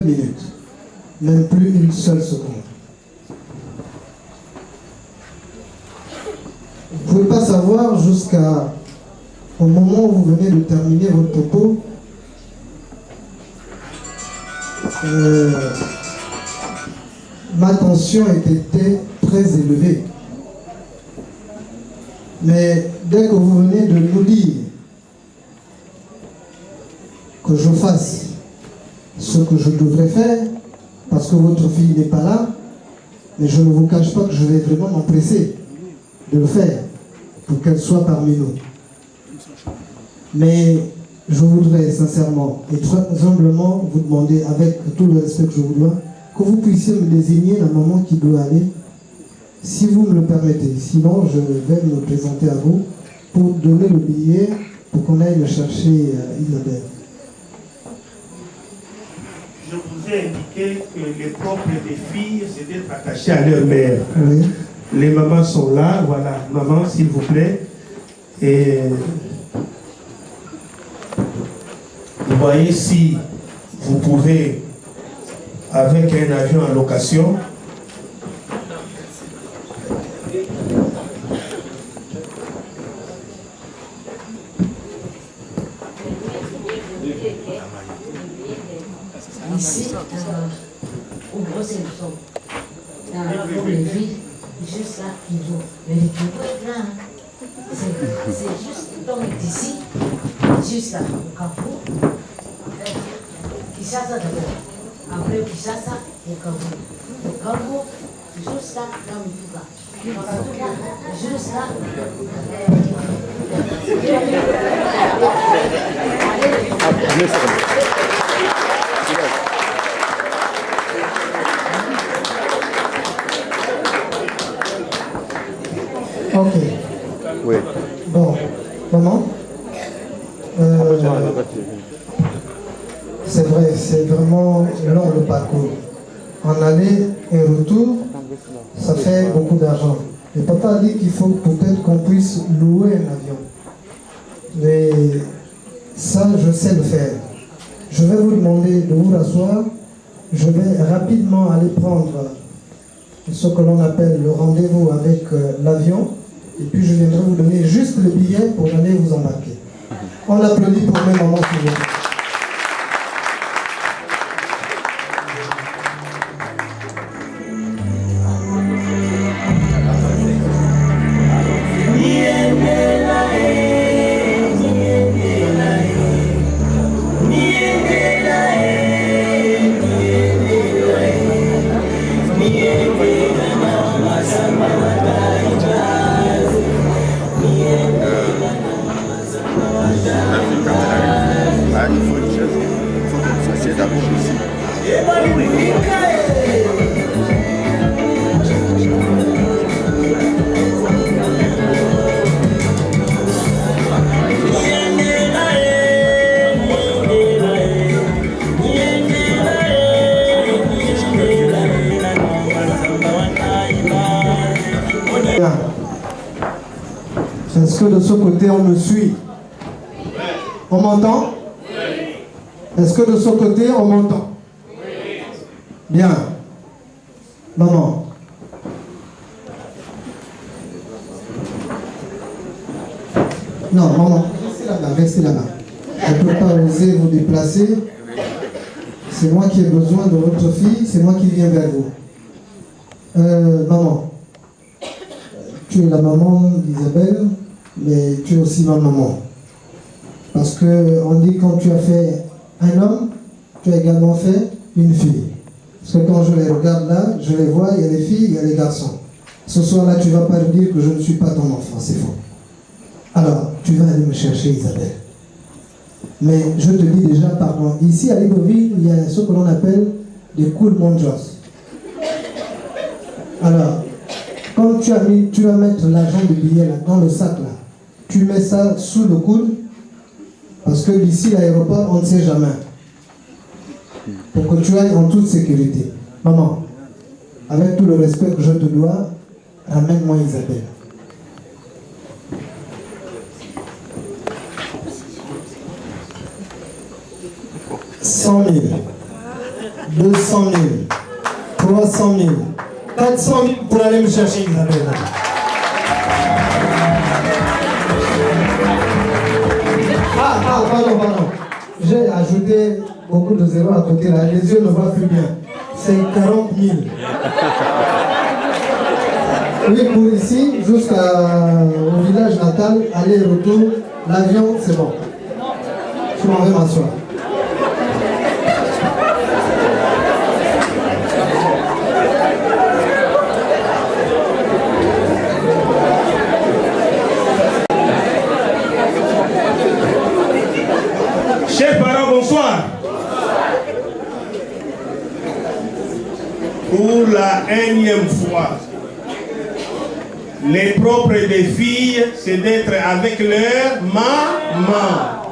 minutes, même plus une seule seconde. Vous ne pouvez pas savoir jusqu'au moment où vous venez de terminer votre propos. Ma tension était très élevée. Mais dès que vous venez de nous dire que je fasse ce que je devrais faire, parce que votre fille n'est pas là, mais je ne vous cache pas que je vais vraiment m'empresser de le faire pour qu'elle soit parmi nous. Mais je voudrais sincèrement et très humblement vous demander, avec tout le respect que je vous dois, que vous puissiez me désigner la maman qui doit aller, si vous me le permettez. Sinon, je vais me présenter à vous pour donner le billet pour qu'on aille le chercher Isabelle. Je vous ai indiqué que les propres des filles, c'est d'être attachées à leur mère. Oui. Les mamans sont là, voilà. Maman, s'il vous plaît. Et vous voyez si vous pouvez, avec un avion en location, ici, au gros Simpson, dans les villes, juste là, ils ont. Mais les plus là, c'est juste, donc d'ici, juste là, au Carrefour, Kinshasa d'abord, après Kinshasa, au Carrefour. Au Carrefour, juste là, dans le tout là. Juste là, Ok. Oui. Bon, maman, c'est vrai, c'est vraiment long le parcours. En aller et retour, ça fait beaucoup d'argent. Et papa a dit qu'il faut peut-être qu'on puisse louer un avion. Mais ça, je sais le faire. Je vais vous demander de vous rasseoir. Je vais rapidement aller prendre ce que l'on appelle le rendez-vous avec l'avion. Et puis je viendrai vous donner juste le billet pour aller vous embarquer. On applaudit pour mes mamans souvent. Est-ce que de ce côté on me suit? On m'entend? Est-ce que de ce côté on m'entend? Bien. Maman. Non, maman, restez là-bas, restez là-bas. Je ne peux pas oser vous déplacer. C'est moi qui ai besoin de votre fille, c'est moi qui viens vers vous. Maman, tu es la maman d'Isabelle, mais tu es aussi ma maman. Parce qu'on dit quand tu as fait un homme, tu as également fait une fille. Parce que quand je les regarde là, je les vois, il y a les filles, il y a les garçons. Ce soir-là, tu ne vas pas me dire que je ne suis pas ton enfant, c'est faux. Alors, tu vas aller me chercher Isabelle. Mais je te dis déjà, pardon, ici à Libreville, il y a ce que l'on appelle des cool monjos. Alors, quand tu vas mettre l'argent du billet là, dans le sac là, tu mets ça sous le coude, parce que d'ici l'aéroport, on ne sait jamais. Pour que tu ailles en toute sécurité. Maman, avec tout le respect que je te dois, ramène-moi Isabelle. 100 000, 200 000, 300 000, 400 000 pour aller me chercher Isabelle. Pardon. J'ai ajouté beaucoup de zéros à côté là. Les yeux ne voient plus bien. C'est 40 000. Oui, pour ici, jusqu'au village natal, aller-retour, l'avion, c'est bon. Je m'en vais m'asseoir. Chers parents, bonsoir. Pour la énième fois, les propres des filles, c'est d'être avec leur maman.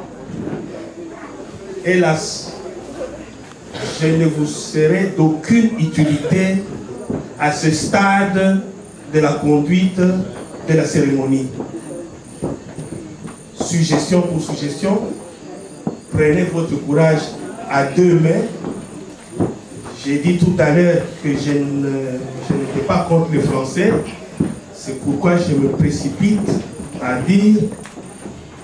Hélas, je ne vous serai d'aucune utilité à ce stade de la conduite de la cérémonie. Suggestion pour suggestion, prenez votre courage à deux mains. J'ai dit tout à l'heure que je n'étais pas contre le français. C'est pourquoi je me précipite à dire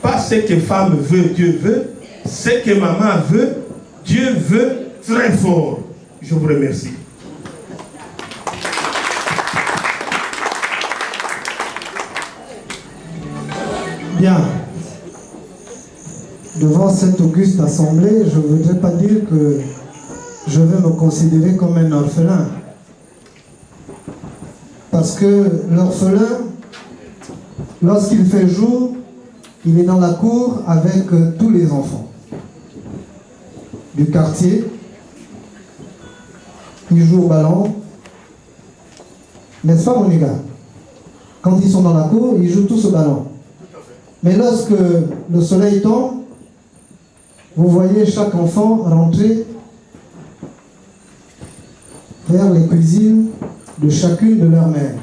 pas ce que femme veut, Dieu veut. Ce que maman veut, Dieu veut très fort. Je vous remercie. Bien. Devant cette auguste assemblée, je ne voudrais pas dire que je vais me considérer comme un orphelin. Parce que l'orphelin, lorsqu'il fait jour, il est dans la cour avec tous les enfants du quartier. Ils jouent au ballon. N'est-ce pas, mon gars? Quand ils sont dans la cour, ils jouent tous au ballon. Mais lorsque le soleil tombe, vous voyez chaque enfant rentrer vers les cuisines de chacune de leurs mères.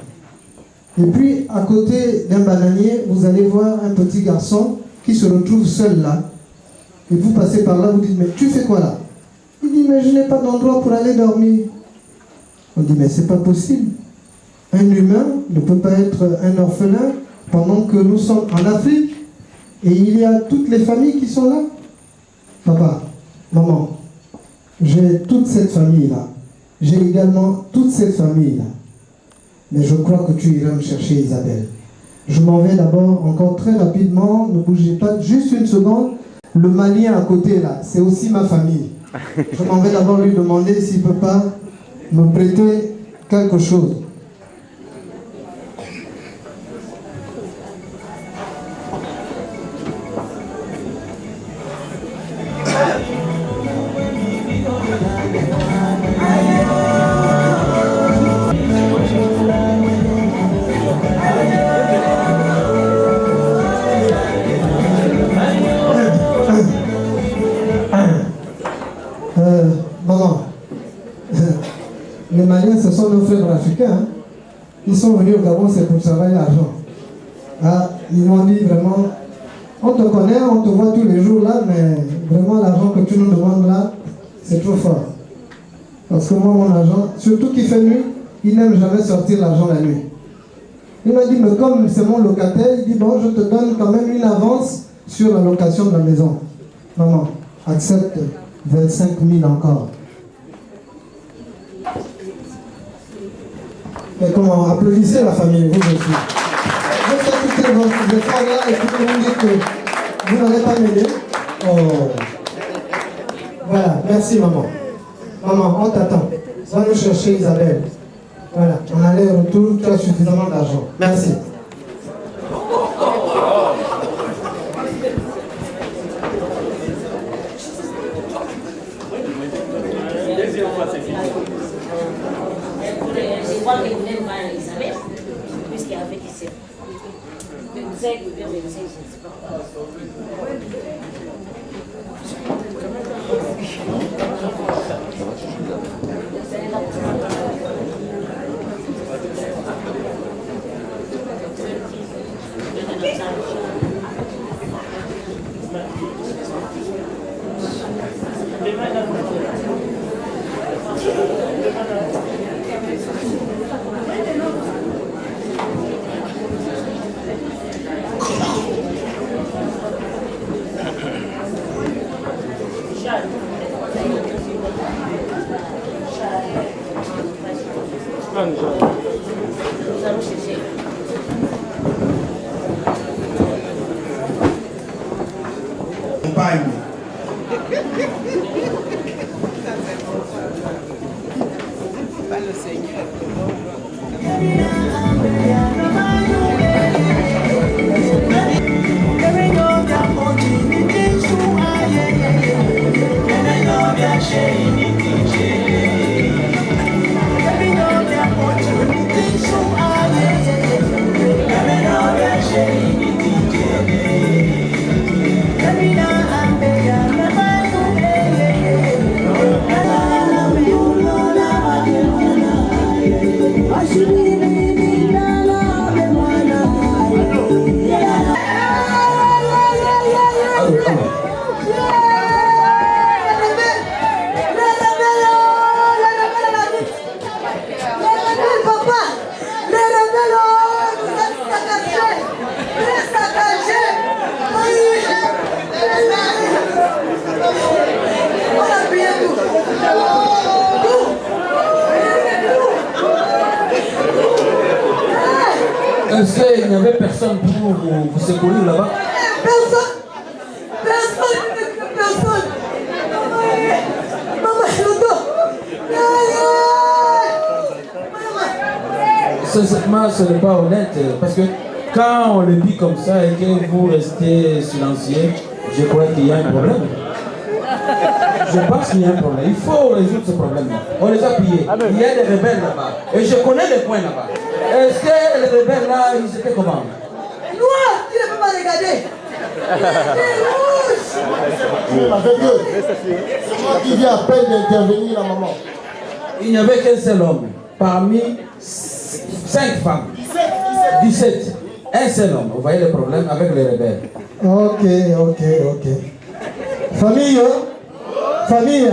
Et puis, à côté d'un bananier, vous allez voir un petit garçon qui se retrouve seul là. Et vous passez par là, vous dites, mais tu fais quoi là? Il dit, mais je n'ai pas d'endroit pour aller dormir. On dit, mais c'est pas possible. Un humain ne peut pas être un orphelin pendant que nous sommes en Afrique. Et il y a toutes les familles qui sont là. Papa, maman, j'ai toute cette famille-là. J'ai également toute cette famille-là. Mais je crois que tu iras me chercher Isabelle. Je m'en vais d'abord encore très rapidement. Ne bougez pas juste une seconde. Le Malien à côté là, c'est aussi ma famille. Je m'en vais d'abord lui demander s'il ne peut pas me prêter quelque chose. Maman, les Maliens, ce sont nos frères africains. Hein. Ils sont venus au Gabon, c'est pour travailler l'argent. Ah, ils m'ont dit vraiment, on te connaît, on te voit tous les jours là, mais vraiment l'argent que tu nous demandes là, c'est trop fort. Parce que moi, mon argent, surtout qu'il fait nuit, il n'aime jamais sortir l'argent la nuit. Il m'a dit, mais comme c'est mon locataire, il dit, bon, je te donne quand même une avance sur la location de la maison. Maman, accepte 25 000 encore. Mais comment? Applaudissez la famille, vous aussi. Je fais écouter votre efforts là et tout le monde dit que vous n'allez pas m'aider. Oh. Voilà, merci maman. Maman, on t'attend. Va nous chercher Isabelle. Voilà, on allait au retour, tu as suffisamment d'argent. Merci. Je crois que vous n'aimez pas Isabelle, puisqu'il y avait qui sait. Mais vous savez que je ne sais pas. Compagne. Pas le Seigneur. Est-ce qu'il n'y avait personne pour vous secourir là-bas? Personne. Sincèrement, ce n'est pas honnête. Parce que quand on le dit comme ça et que vous restez silencieux, je crois qu'il y a un problème. Je pense qu'il y a un problème. Il faut résoudre ce problème-là. On les a pillés. Il y a des rebelles là-bas. Et je connais les points là-bas. Est-ce que les rebelles là, ils étaient comment? Noir, tu ne peux pas regarder. Avec eux, c'est moi qui viens à peine d'intervenir, la maman. Il n'y avait qu'un seul homme parmi 5 femmes. 17. Un seul homme. Vous voyez le problème avec les rebelles. Ok. Famille, famille.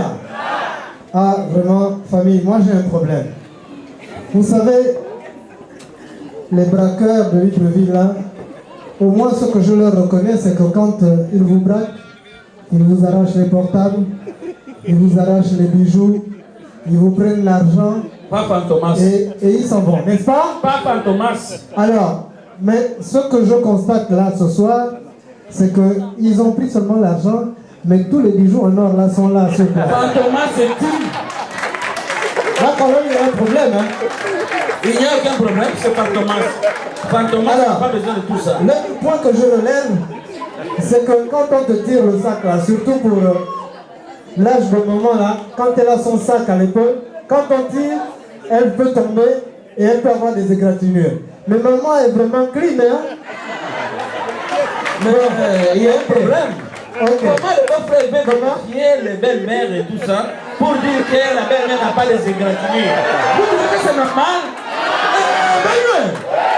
Ah, vraiment, famille, moi j'ai un problème. Vous savez, les braqueurs de Libreville, là, au moins ce que je leur reconnais, c'est que quand ils vous braquent, ils vous arrachent les portables, ils vous arrachent les bijoux, ils vous prennent l'argent. Pas Fantomas. Et ils s'en vont, n'est-ce pas? Pas Fantomas. Alors, mais ce que je constate là ce soir, c'est qu'ils ont pris seulement l'argent, mais tous les bijoux en or là sont là sur place. Fantomas, c'est tout. Là quand même il y a un problème, hein. Il n'y a aucun problème, c'est Fantomas. Fantomas n'a pas besoin de tout ça. Le point que je relève, c'est que quand on te tire le sac là, surtout pour l'âge de maman là, quand elle a son sac à l'épaule, quand on tire, elle peut tomber et elle peut avoir des égratignures. Mais maman est vraiment clean, hein. Mais il y a un problème. Ok. Comment le beau-frère veut vérifier les belles-mères et tout ça pour dire que la belle-mère n'a pas les égratignures? Vous dites que c'est normal?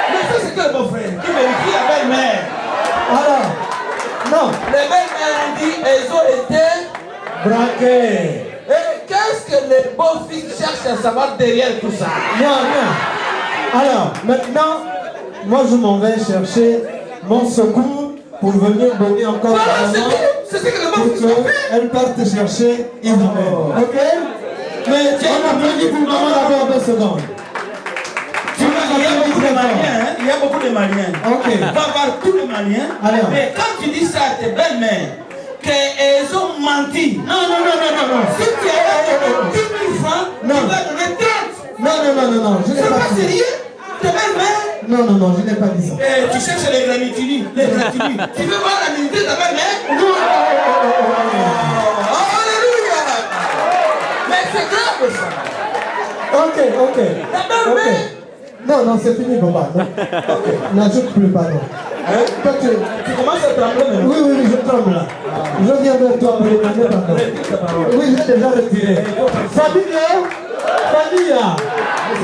Mais ça c'est que le beau-frère qui vérifie la belle-mère. Alors, non. Les belles-mères ont dit elles ont été braquées. Et qu'est-ce que les beaux-fils cherchent à savoir derrière tout ça? Non. Alors, maintenant, moi je m'en vais chercher mon secours pour venir donner encore l'argent C'est ce que le pour beau-fils a fait. qu'elle parte chercher Isabelle. Ok? Mais on applaudit pour maman d'abord 2 secondes. Il y a beaucoup de Maliens, hein? Il y a beaucoup de Maliens. Ok. On va voir tous les Maliens. Alors. Mais quand tu dis ça à tes belles-mères, qu'elles ont menti. Non. Si tu as 10 000 francs, Non. tu vas donner 30. Non, je n'ai C'est pas pas dit. sérieux? Tes belles-mères? Non, je n'ai pas dit ça. Tu cherches les gratitudes. Tu veux voir la dignité de ta belle-mère? Non. Alléluia! Mais c'est grave ça. Ok. La belle-mère? Non, c'est fini, papa. N'ajoute plus, pardon. Toi, Tu commences à trembler maintenant. Oui, je tremble là. Je viens vers toi pour demander pardon. Oui, j'ai déjà retiré. Famille,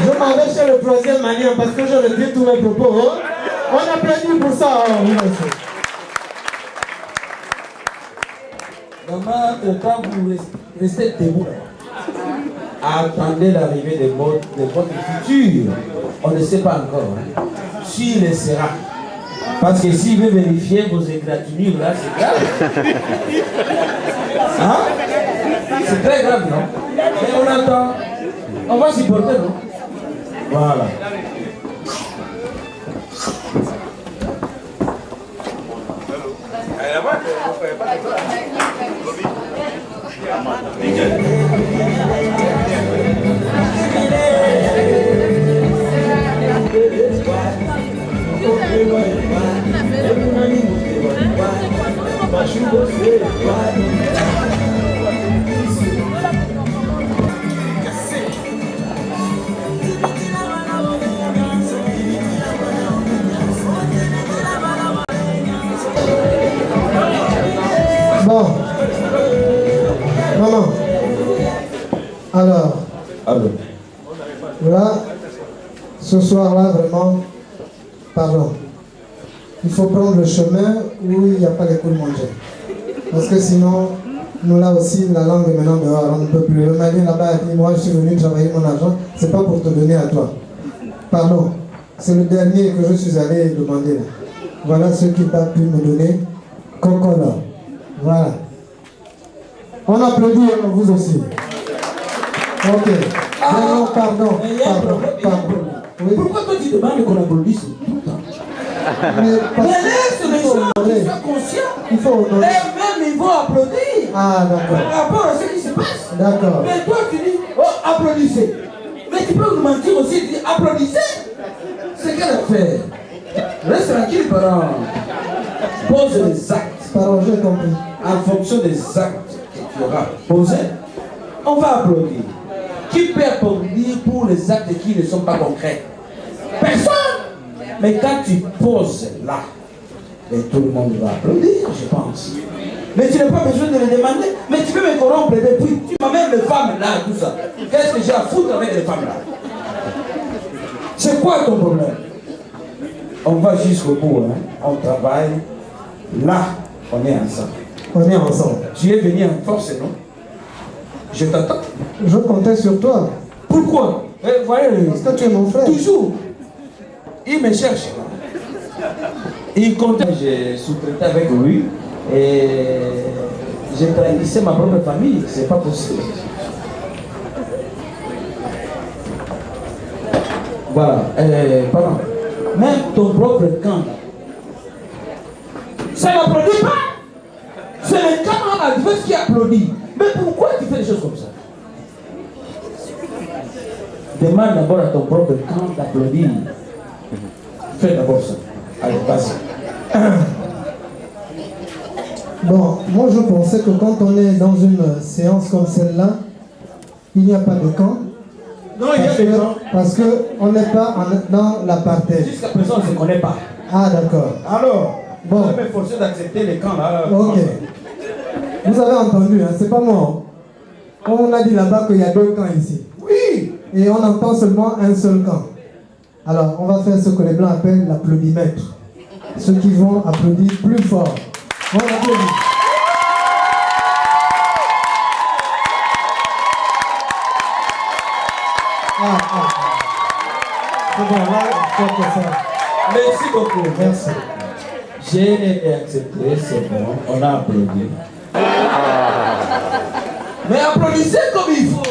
je m'en vais chez le 3e malien parce que je retire tous mes propos. Hein. On applaudit pour ça. Oui, monsieur. Maman, quand vous restez debout, attendez l'arrivée de votre futur. On ne sait pas encore. Hein. S'il le sera. Parce que s'il veut vérifier vos égratignures, là, c'est grave. Hein? C'est très grave, non? Mais on attend. On va supporter, non? Voilà. Bon. Maman. Alors, là, ce soir-là, vraiment, pardon. Il faut prendre le chemin où il n'y a pas les coups de manger. Parce que sinon, nous là aussi, la langue est maintenant dehors, on ne peut plus. Le Malien là-bas a dit, moi je suis venu travailler mon argent, c'est pas pour te donner à toi. Pardon, c'est le dernier que je suis allé demander là. Voilà ceux qui n'ont pas pu me donner. Cocola. Voilà. On applaudit vous aussi. Ok. Non, pardon. Oui. Pourquoi toi tu demandes qu'on applaudisse tout le temps? Mais laisse les gens qui soient conscients. Il faut honorer. Et même ils vont applaudir. Ah, d'accord. Par rapport à ce qui se passe. D'accord. Mais toi tu dis, oh, applaudissez. Mais tu peux nous mentir aussi, tu dis, applaudissez. C'est quelle affaire? Reste tranquille, parents. Pose les actes. Pardon, j'ai compris. En fonction des actes que tu auras posés, on va applaudir. Qui peut applaudir pour les actes qui ne sont pas concrets? Personne. Mais quand tu poses là, et tout le monde va applaudir, je pense. Mais tu n'as pas besoin de le demander. Mais tu peux me corrompre depuis. Tu m'amènes les femmes là, tout ça. Qu'est-ce que j'ai à foutre avec les femmes là? C'est quoi ton problème? On va jusqu'au bout, hein. On travaille. Là, on est ensemble. On est ensemble. Tu es venu en force, non? Je t'attends. Je comptais sur toi. Pourquoi? Voyez, parce que tu es mon frère. Toujours. Il me cherche. Il comptait. J'ai sous-traité avec lui et j'ai trahissé ma propre famille. C'est pas possible. Voilà. Pardon. Même ton propre camp. Ça n'applaudit pas. C'est le camp adverse qui applaudit. Mais pourquoi tu fais des choses comme ça? Demande d'abord à ton propre camp d'applaudir. Fais d'abord ça. Allez, vas-y. Bon, moi je pensais que quand on est dans une séance comme celle-là, il n'y a pas de camp. Non, il y a des camps. Parce qu'on n'est pas dans l'apartheid. Jusqu'à présent, on ne se connaît pas. Ah, d'accord. Alors, bon. Vous avez forcé d'accepter les camps là. Ok. Vous avez entendu, hein, c'est pas moi. On a dit là-bas qu'il y a deux camps ici. Oui. Et on entend seulement un seul camp. Alors, on va faire ce que les Blancs appellent l'applaudimètre. Ceux qui vont applaudir plus fort. On applaudit. C'est bon, là, je crois que ça. Merci beaucoup. Merci. J'ai été accepté, c'est bon. On a applaudi. Mais applaudissez comme il faut.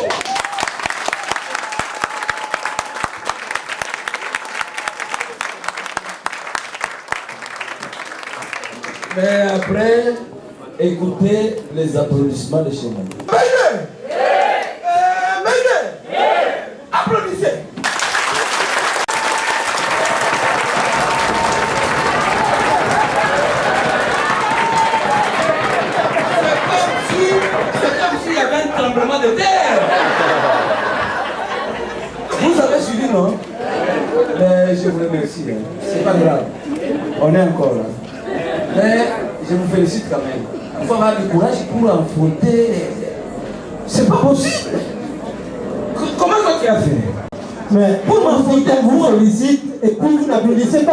Mais après, écoutez les applaudissements de chez nous. Meilleur! Applaudissez! C'est comme s'il y avait un tremblement de terre. Vous avez suivi, non? Mais je vous remercie. Hein. C'est pas grave. On est encore là. Mais je vous félicite quand même. Il faut avoir du courage pour affronter. C'est pas possible. Comment toi tu as fait? Mais pour m'affronter, vous félicite et puis vous n'applaudissez pas.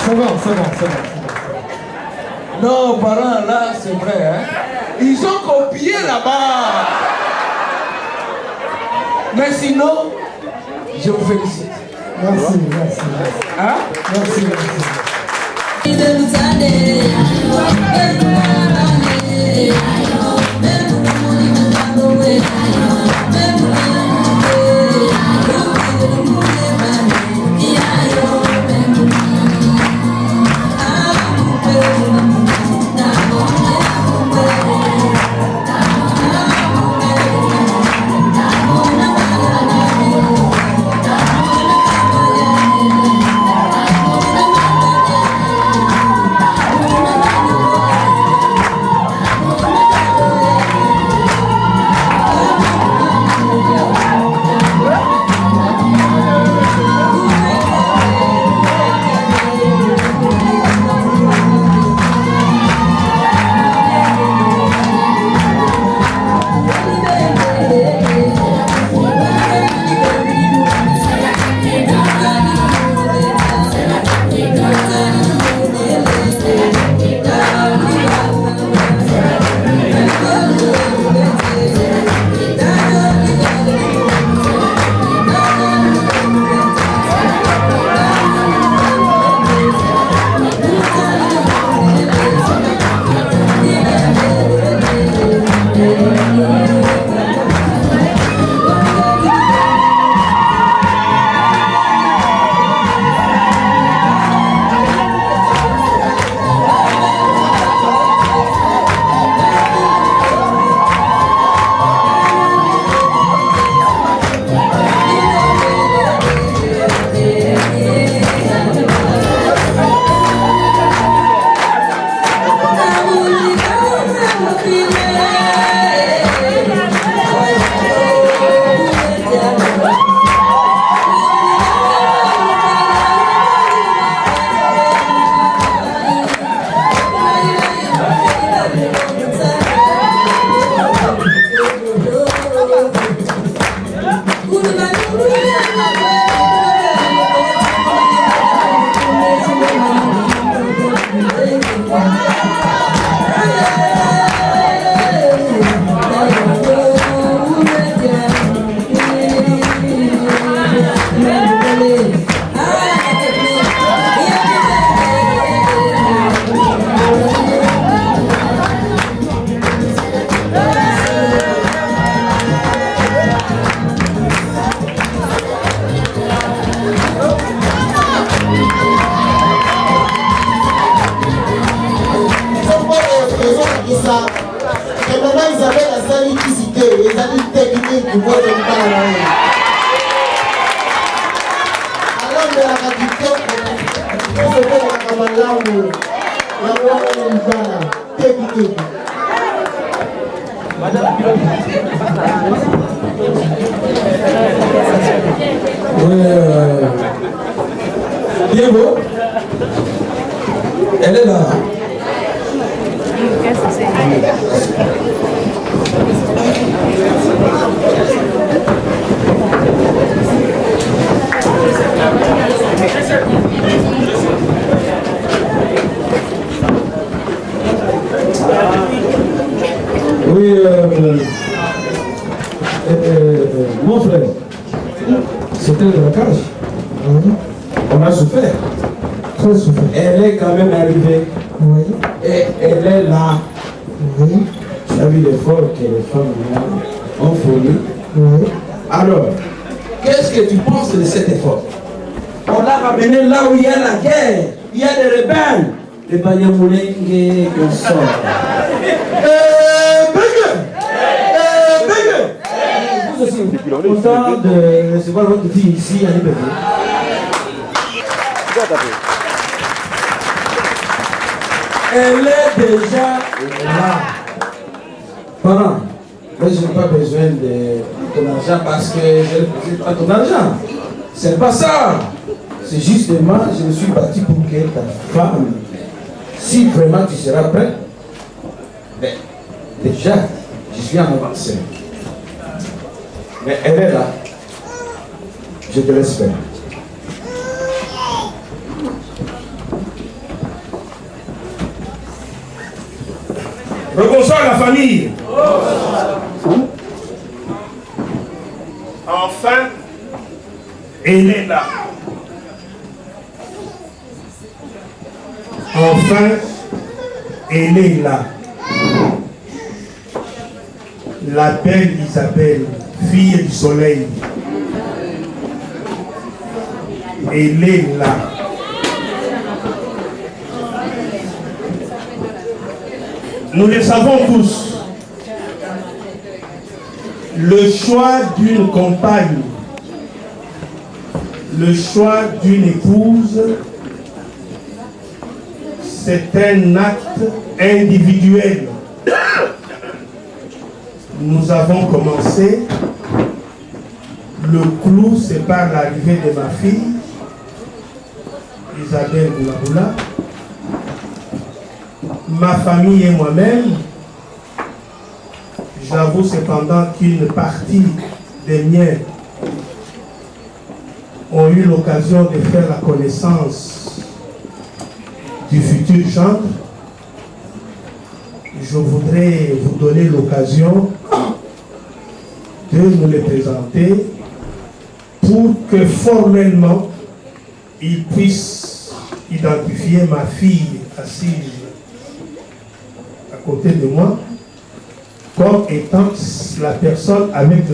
C'est bon, c'est bon, c'est bon. Non, parents, là, c'est vrai. Hein? Ils ont copié là-bas. Mais sinon, je vous félicite. Merci, merci. Hein? Merci, merci. Diego, elle est là. Oui, mon frère, c'était le braquage. On a souffert. Très souffert. Elle est quand même arrivée. Oui. Et elle est là. Oui. Tu as vu l'effort que les femmes ont fourni. Oui. Alors, qu'est-ce que tu penses de cet effort? On l'a ramené là où il y a la guerre. Il y a des rebelles. Les Banyamulenge qu'on sort. Vous aussi, content de recevoir votre fille ici à Libéry. Elle est déjà là. Parents, moi je n'ai pas besoin de ton argent parce que je ne possède pas ton argent. C'est pas ça. C'est justement, je me suis battu pour que ta femme, si vraiment tu seras prêt, ben, déjà, je suis en avancée. Mais elle est là. Je te laisse faire. Bonsoir la famille. Enfin, elle est là. Enfin, elle est là. La belle Isabelle, fille du soleil. Elle est là. Nous le savons tous. Le choix d'une compagne, le choix d'une épouse, c'est un acte individuel. Nous avons commencé. Le clou, c'est par l'arrivée de ma fille, Isabelle Boulaboula. Ma famille et moi-même, j'avoue cependant qu'une partie des miens ont eu l'occasion de faire la connaissance du futur gendre. Je voudrais vous donner l'occasion de nous les présenter pour que formellement ils puissent identifier ma fille assise à côté de moi comme étant la personne avec